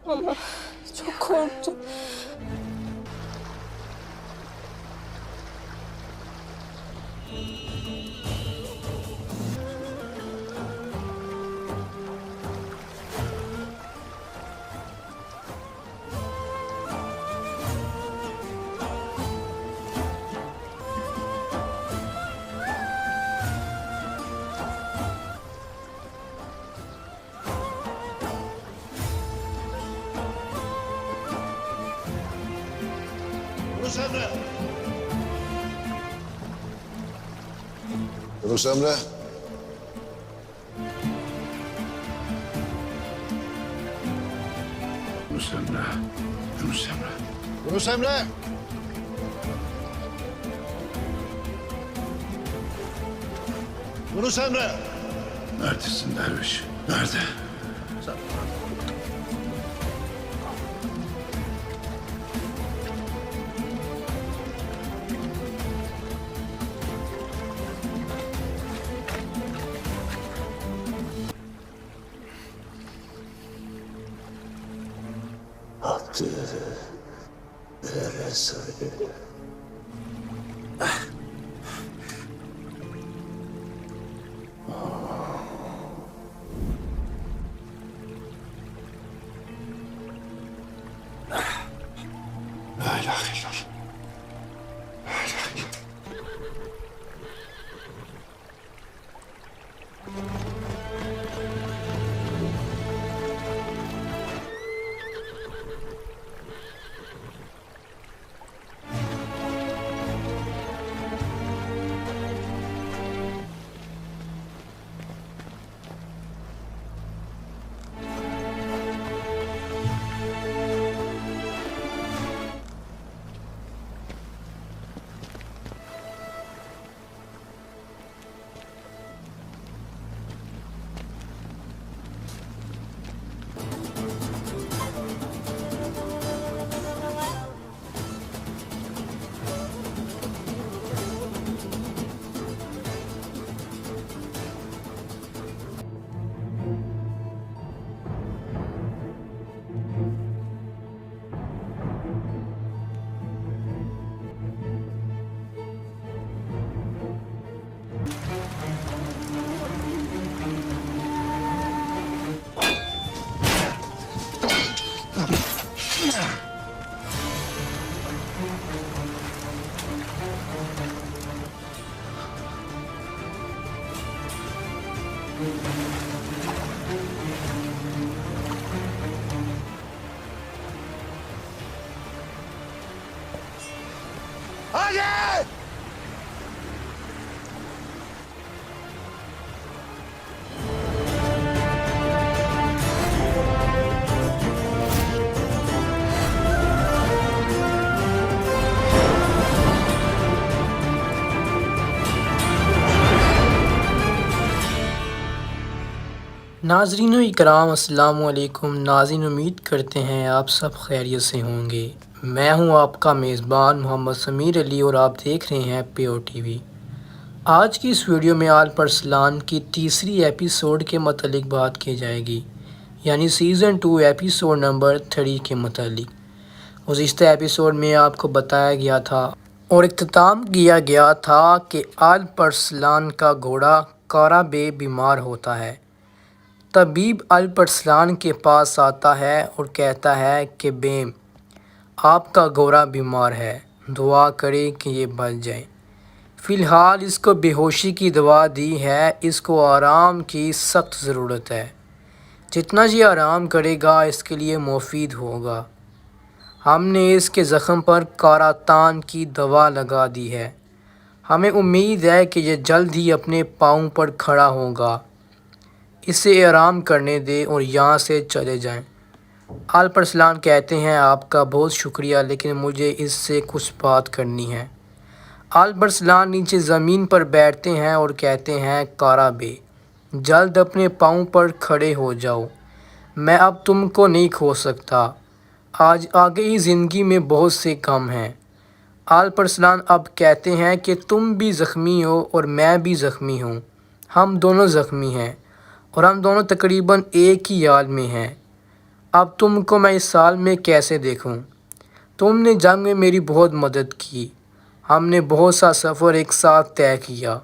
Ama çok korktum. Yunus Emre. Yunus Emre. Yunus Emre. Yunus Emre. Yunus Emre. Yunus Emre. Neredesin derviş? Nerede? Adı öyle söyle. La ilahe illallah. La ilahe illallah. Hadi! ناظرین و اکرام السلام علیکم۔ ناظرین امید کرتے ہیں آپ سب خیریت سے ہوں گے۔ میں ہوں آپ کا میزبان محمد سمیر علی اور آپ دیکھ رہے ہیں پی او ٹی وی۔ آج کی اس ویڈیو میں آل پرسلان کی تیسری ایپیسوڈ کے متعلق بات کی جائے گی، یعنی سیزن 2 ایپیسوڈ نمبر 3 کے متعلق۔ گزشتہ ایپیسوڈ میں آپ کو بتایا گیا تھا اور اختتام کیا گیا تھا کہ آل پرسلان کا گھوڑا کارا بے بیمار ہوتا ہے۔ طبیب الپرسلان کے پاس آتا ہے اور کہتا ہے کہ بیم آپ کا گھوڑا بیمار ہے، دعا کرے کہ یہ بچ جائے۔ فی الحال اس کو بے ہوشی کی دوا دی ہے، اس کو آرام کی سخت ضرورت ہے۔ جتنا یہ آرام کرے گا اس کے لیے مفید ہوگا۔ ہم نے اس کے زخم پر کاراتان کی دوا لگا دی ہے۔ ہمیں امید ہے کہ یہ جلد ہی اپنے پاؤں پر کھڑا ہوگا۔ اسے آرام کرنے دیں اور یہاں سے چلے جائیں۔ آل پرسلان کہتے ہیں آپ کا بہت شکریہ، لیکن مجھے اس سے کچھ بات کرنی ہے۔ آل پرسلان نیچے زمین پر بیٹھتے ہیں اور کہتے ہیں کارا بے جلد اپنے پاؤں پر کھڑے ہو جاؤ، میں اب تم کو نہیں کھو سکتا، آگے ہی زندگی میں بہت سے کام ہیں۔ آل پرسلان اب کہتے ہیں کہ تم بھی زخمی ہو اور میں بھی زخمی ہوں، ہم دونوں زخمی ہیں اور ہم دونوں تقریباً ایک ہی حال میں ہیں۔ اب تم کو میں اس سال میں کیسے دیکھوں؟ تم نے جنگ میں میری بہت مدد کی، ہم نے بہت سا سفر ایک ساتھ طے کیا،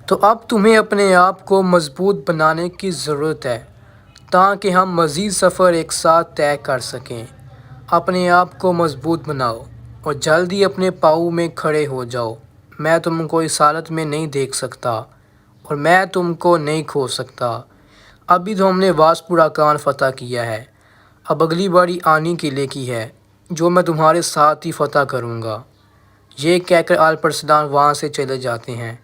تو اب تمہیں اپنے آپ کو مضبوط بنانے کی ضرورت ہے تاکہ ہم مزید سفر ایک ساتھ طے کر سکیں۔ اپنے آپ کو مضبوط بناؤ اور جلدی اپنے پاؤں میں کھڑے ہو جاؤ۔ میں تم کو اس حالت میں نہیں دیکھ سکتا اور میں تم کو نہیں کھو سکتا۔ ابھی تو ہم نے واسپوراکان فتح کیا ہے، اب اگلی باری آنی قلعے کی ہے جو میں تمہارے ساتھ ہی فتح کروں گا۔ یہ کہہ کر الپرسلان وہاں سے چلے جاتے ہیں۔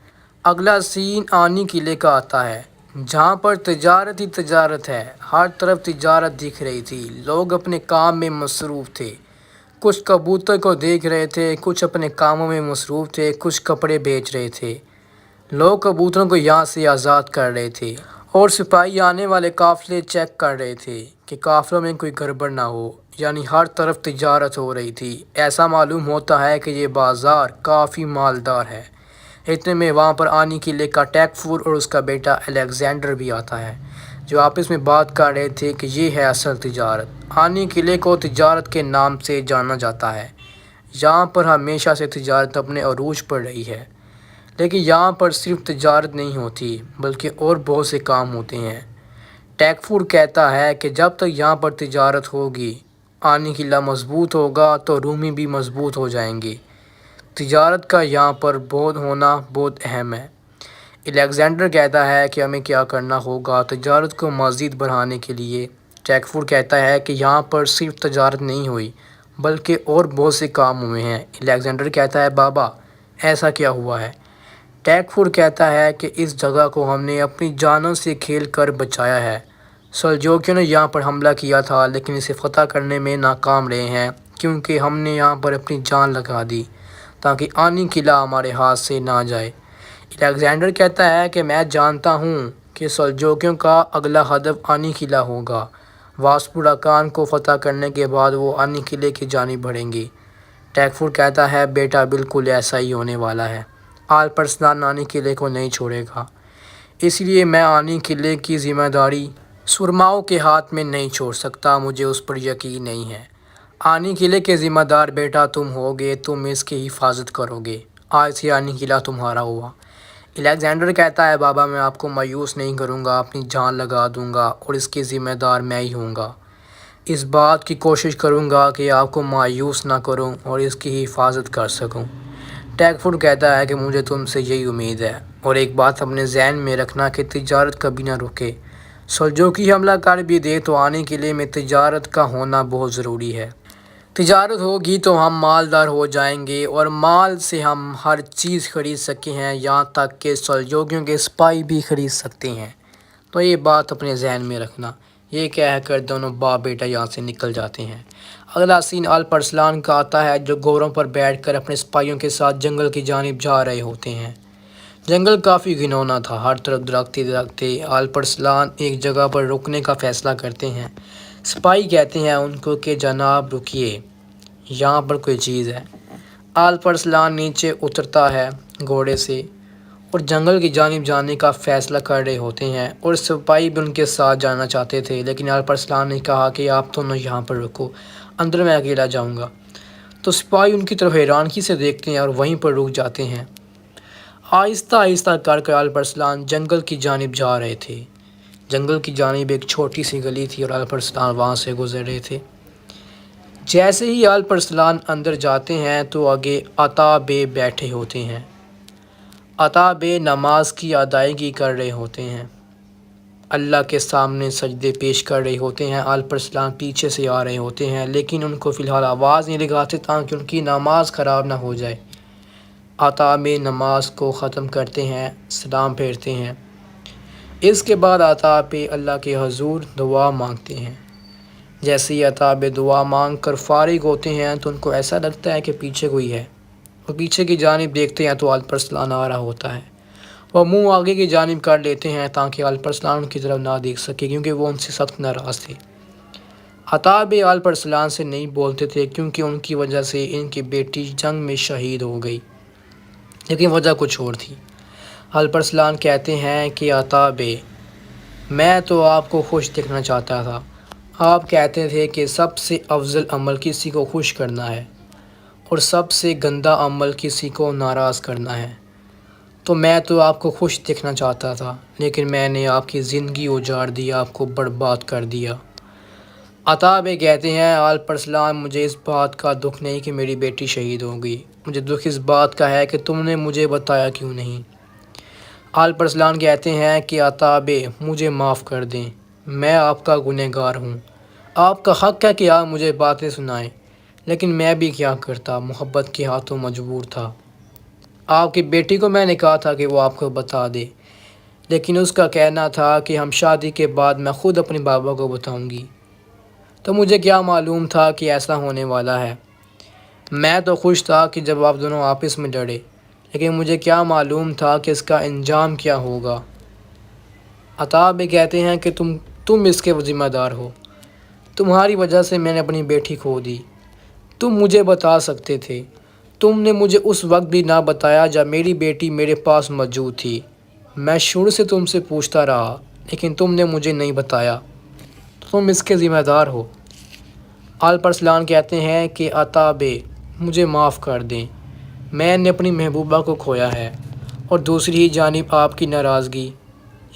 اگلا سین آنی قلعے کا آتا ہے جہاں پر تجارت ہی تجارت ہے، ہر طرف تجارت دکھ رہی تھی، لوگ اپنے کام میں مصروف تھے، کچھ کبوتر کو دیکھ رہے تھے، کچھ اپنے کاموں میں مصروف تھے، کچھ کپڑے بیچ رہے تھے۔ لوگ کبوتروں کو یہاں سے آزاد کر رہے تھے اور سپاہی آنے والے قافلے چیک کر رہے تھے کہ قافلوں میں کوئی گڑبڑ نہ ہو، یعنی ہر طرف تجارت ہو رہی تھی۔ ایسا معلوم ہوتا ہے کہ یہ بازار کافی مالدار ہے۔ اتنے میں وہاں پر آنی قلعے کا ٹیکفور اور اس کا بیٹا الیگزینڈر بھی آتا ہے، جو آپس میں بات کر رہے تھے کہ یہ ہے اصل تجارت۔ آنی قلعے کو تجارت کے نام سے جانا جاتا ہے، یہاں پر ہمیشہ سے تجارت اپنے عروج پر رہی ہے، لیکن یہاں پر صرف تجارت نہیں ہوتی بلکہ اور بہت سے کام ہوتے ہیں۔ ٹیکفور کہتا ہے کہ جب تک یہاں پر تجارت ہوگی، آنی قلعہ مضبوط ہوگا تو رومی بھی مضبوط ہو جائیں گے۔ تجارت کا یہاں پر بہت ہونا بہت اہم ہے۔ الیگزینڈر کہتا ہے کہ ہمیں کیا کرنا ہوگا تجارت کو مزید بڑھانے کے لیے۔ ٹیکفور کہتا ہے کہ یہاں پر صرف تجارت نہیں ہوئی بلکہ اور بہت سے کام ہوئے ہیں۔ الیگزینڈر کہتا ہے بابا ایسا کیا ہوا ہے؟ ٹیکفور کہتا ہے کہ اس جگہ کو ہم نے اپنی جانوں سے کھیل کر بچایا ہے۔ سلجوکیوں نے یہاں پر حملہ کیا تھا لیکن اسے فتح کرنے میں ناکام رہے ہیں کیونکہ ہم نے یہاں پر اپنی جان لگا دی تاکہ آنی قلعہ ہمارے ہاتھ سے نہ جائے۔ الیگزینڈر کہتا ہے کہ میں جانتا ہوں کہ سلجوکیوں کا اگلا ہدف آنی قلعہ ہوگا۔ واسپوراکان کو فتح کرنے کے بعد وہ آنی قلعے کی جانب بڑھیں گے۔ ٹیکفور کہتا ہے بیٹا بالکل ایسا ہی ہونے والا ہے، الپرسلان آنی قلعے کو نہیں چھوڑے گا، اس لیے میں آنی قلعے کی ذمہ داری سرماؤں کے ہاتھ میں نہیں چھوڑ سکتا، مجھے اس پر یقین نہیں ہے۔ آنی قلعے کے ذمہ دار بیٹا تم ہوگے، تم اس کی حفاظت کرو گے، آج سے آنی قلعہ تمہارا ہوا۔ الیگزینڈر کہتا ہے بابا میں آپ کو مایوس نہیں کروں گا، اپنی جان لگا دوں گا اور اس کی ذمہ دار میں ہی ہوں گا۔ اس بات کی کوشش کروں گا کہ آپ کو مایوس نہ کروں اور اس کی حفاظت کر سکوں۔ ٹیکفور کہتا ہے کہ مجھے تم سے یہی امید ہے، اور ایک بات اپنے ذہن میں رکھنا کہ تجارت کبھی نہ رکے۔ سلجوکی حملہ کر بھی دے تو آنی قلعے میں تجارت کا ہونا بہت ضروری ہے۔ تجارت ہوگی تو ہم مالدار ہو جائیں گے اور مال سے ہم ہر چیز خرید سکتے ہیں، یہاں تک کہ سلجوکیوں کے سپاہی بھی خرید سکتے ہیں، تو یہ بات اپنے ذہن میں رکھنا۔ یہ کہہ کر دونوں باپ بیٹا یہاں سے نکل جاتے ہیں۔ اگلا سین الپرسلان کا آتا ہے جو گھوڑوں پر بیٹھ کر اپنے سپاہیوں کے ساتھ جنگل کی جانب جا رہے ہوتے ہیں۔ جنگل کافی گھنونا تھا، ہر طرف درخت ہی درخت تھے۔ الپرسلان ایک جگہ پر رکنے کا فیصلہ کرتے ہیں۔ سپاہی کہتے ہیں ان کو کہ جناب رکیے، یہاں پر کوئی چیز ہے۔ الپرسلان نیچے اترتا ہے گھوڑے سے اور جنگل کی جانب جانے کا فیصلہ کر رہے ہوتے ہیں، اور سپاہی بھی ان کے ساتھ جانا چاہتے تھے، لیکن الپرسلان نے کہا کہ آپ دونوں یہاں پر رکو، اندر میں اکیلا جاؤں گا۔ تو سپاہی ان کی طرف حیرانگی سے دیکھتے ہیں اور وہیں پر رک جاتے ہیں۔ آہستہ آہستہ کر کر الپرسلان جنگل کی جانب جا رہے تھے۔ جنگل کی جانب ایک چھوٹی سی گلی تھی اور الپرسلان وہاں سے گزر رہے تھے۔ جیسے ہی الپرسلان اندر جاتے ہیں تو آگے عطا بے بیٹھے ہوتے ہیں۔ عطا بے نماز کی ادائیگی کر رہے ہوتے ہیں، اللہ کے سامنے سجدے پیش کر رہے ہوتے ہیں۔ الپرسلان پیچھے سے آ رہے ہوتے ہیں لیکن ان کو فی الحال آواز نہیں لگاتے تاکہ ان کی نماز خراب نہ ہو جائے۔ عطا بے نماز کو ختم کرتے ہیں، سلام پھیرتے ہیں۔ اس کے بعد عطا بے اللہ کے حضور دعا مانگتے ہیں۔ جیسے ہی عطا بے دعا مانگ کر فارغ ہوتے ہیں تو ان کو ایسا لگتا ہے کہ پیچھے کوئی ہے۔ وہ پیچھے کی جانب دیکھتے ہیں تو الپرسلان آ رہا ہوتا ہے۔ وہ منہ آگے کی جانب کر لیتے ہیں تاکہ الپرسلان ان کی طرف نہ دیکھ سکے کیونکہ وہ ان سے سخت ناراض تھے۔ عطا بے الپرسلان سے نہیں بولتے تھے کیونکہ ان کی وجہ سے ان کی بیٹی جنگ میں شہید ہو گئی، لیکن وجہ کچھ اور تھی۔ الپرسلان کہتے ہیں کہ عطا بے میں تو آپ کو خوش دیکھنا چاہتا تھا، آپ کہتے تھے کہ سب سے افضل عمل کسی کو خوش کرنا ہے اور سب سے گندا عمل کسی کو ناراض کرنا ہے، تو میں تو آپ کو خوش دیکھنا چاہتا تھا، لیکن میں نے آپ کی زندگی اجاڑ دی، آپ کو برباد کر دیا۔ عطا بے کہتے ہیں آلپ ارسلان، مجھے اس بات کا دکھ نہیں کہ میری بیٹی شہید ہو گئی، مجھے دکھ اس بات کا ہے کہ تم نے مجھے بتایا کیوں نہیں۔ آلپ ارسلان کہتے ہیں کہ عطا بے مجھے معاف کر دیں، میں آپ کا گنہگار ہوں، آپ کا حق ہے کہ آپ مجھے باتیں سنائیں، لیکن میں بھی کیا کرتا، محبت کے ہاتھوں مجبور تھا۔ آپ کی بیٹی کو میں نے کہا تھا کہ وہ آپ کو بتا دے، لیکن اس کا کہنا تھا کہ ہم شادی کے بعد میں خود اپنے بابا کو بتاؤں گی، تو مجھے کیا معلوم تھا کہ ایسا ہونے والا ہے۔ میں تو خوش تھا کہ جب آپ دونوں آپس میں لڑے، لیکن مجھے کیا معلوم تھا کہ اس کا انجام کیا ہوگا۔ عطا بے کہتے ہیں کہ تم اس کے ذمہ دار ہو، تمہاری وجہ سے میں نے اپنی بیٹی کھو دی، تم مجھے بتا سکتے تھے، تم نے مجھے اس وقت بھی نہ بتایا جب میری بیٹی میرے پاس موجود تھی، میں شروع سے تم سے پوچھتا رہا، لیکن تم نے مجھے نہیں بتایا، تم اس کے ذمہ دار ہو۔ آلپ ارسلان کہتے ہیں کہ عطا بے مجھے معاف کر دیں، میں نے اپنی محبوبہ کو کھویا ہے، اور دوسری ہی جانب آپ کی ناراضگی،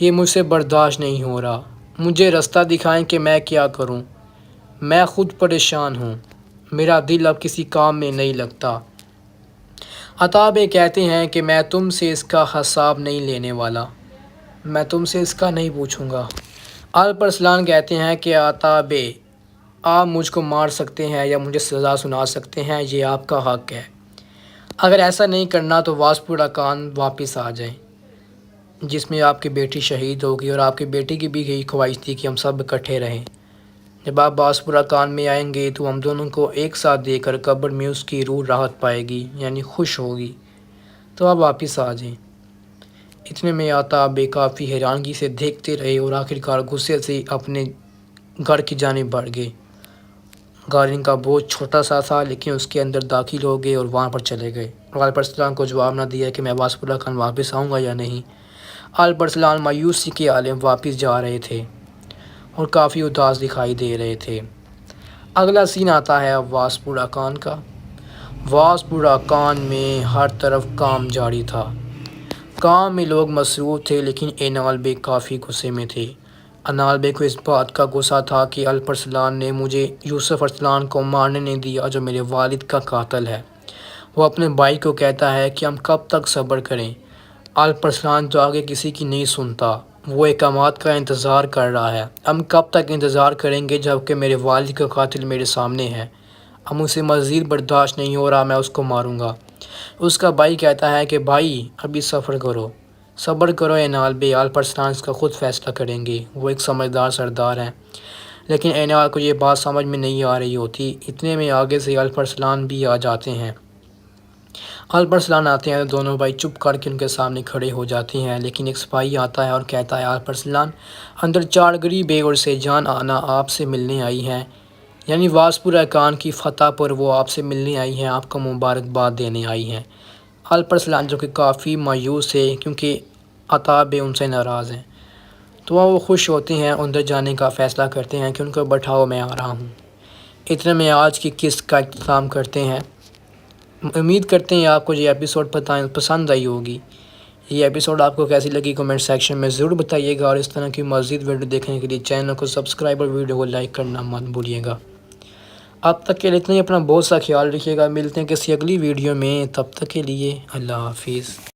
یہ مجھ سے برداشت نہیں ہو رہا، مجھے رستہ دکھائیں کہ میں کیا کروں، میں خود پریشان ہوں، میرا دل اب کسی کام میں نہیں لگتا۔ عطا بے کہتے ہیں کہ میں تم سے اس کا حساب نہیں لینے والا، میں تم سے اس کا نہیں پوچھوں گا۔ آلپ ارسلان کہتے ہیں کہ عطا بے آپ مجھ کو مار سکتے ہیں یا مجھے سزا سنا سکتے ہیں، یہ آپ کا حق ہے، اگر ایسا نہیں کرنا تو واسپور اکان واپس آ جائیں، جس میں آپ کی بیٹی شہید ہوگی، اور آپ کی بیٹی کی بھی یہی خواہش تھی کہ ہم سب اکٹھے رہیں۔ جب آپ واسپور اکان میں آئیں گے تو ہم دونوں کو ایک ساتھ دے کر قبر میں اس کی روح راحت پائے گی، یعنی خوش ہوگی، تو آپ واپس آ جائیں۔ اتنے میں عطا بے کافی حیرانگی سے دیکھتے رہے اور آخرکار غصے سے اپنے گھر کی جانب بڑھ گئے۔ گھر ان کا بہت چھوٹا سا تھا، لیکن اس کے اندر داخل ہو گئے اور وہاں پر چلے گئے، اور آلپ ارسلان کو جواب نہ دیا کہ میں واسپور اکان واپس آؤں گا یا نہیں۔ آلپ ارسلان مایوسی کے عالم واپس جا رہے تھے اور کافی اداس دکھائی دے رہے تھے۔ اگلا سین آتا ہے واسپور اکان کا۔ واسپور اکان میں ہر طرف کام جاری تھا، کام میں لوگ مصروف تھے، لیکن اینال بے کافی غصے میں تھے۔ اینال بے کو اس بات کا غصہ تھا کہ آلپ ارسلان نے مجھے یوسف ارسلان کو مارنے نہیں دیا جو میرے والد کا قاتل ہے۔ وہ اپنے بھائی کو کہتا ہے کہ ہم کب تک صبر کریں، آلپ ارسلان تو آگے کسی کی نہیں سنتا، وہ احکامات کا انتظار کر رہا ہے، ہم کب تک انتظار کریں گے جب کہ میرے والد کا قاتل میرے سامنے ہے، اب مجھے مزید برداشت نہیں ہو رہا، میں اس کو ماروں گا۔ اس کا بھائی کہتا ہے کہ بھائی ابھی صبر کرو اینال بے، آلپ ارسلان اس کا خود فیصلہ کریں گے، وہ ایک سمجھدار سردار ہیں۔ لیکن اینال کو یہ بات سمجھ میں نہیں آ رہی ہوتی، اتنے میں آگے سے آلپ ارسلان بھی آ جاتے ہیں۔ آلپ ارسلان آتے ہیں تو دونوں بھائی چپ کر کے ان کے سامنے کھڑے ہو جاتے ہیں، لیکن ایک سپاہی آتا ہے اور کہتا ہے آلپ ارسلان اندر 4 غریب اور سے جان آنا آپ سے ملنے آئی ہیں، یعنی واسپور اکان کی فتح پر وہ آپ سے ملنے آئی ہیں، آپ کو مبارکباد دینے آئی ہیں۔ آلپ ارسلان جو کہ کافی مایوس ہے کیونکہ عطا بے ان سے ناراض ہیں، تو وہ خوش ہوتے ہیں، اندر جانے کا فیصلہ کرتے ہیں کہ ان کو بٹھاؤ میں آ رہا ہوں۔ اتنے میں آج کی قسط کا اختتام کرتے ہیں۔ امید کرتے ہیں آپ کو یہ ایپیسوڈ پسند آئی ہوگی۔ یہ ایپیسوڈ آپ کو کیسی لگی کمنٹ سیکشن میں ضرور بتائیے گا، اور اس طرح کی مزید ویڈیو دیکھنے کے لیے چینل کو سبسکرائب اور ویڈیو کو لائک کرنا مت بھولیے گا۔ اب تک کے لیے اتنا ہی، اپنا بہت سا خیال رکھیے گا، ملتے ہیں کسی اگلی ویڈیو میں، تب تک کے لیے اللہ حافظ۔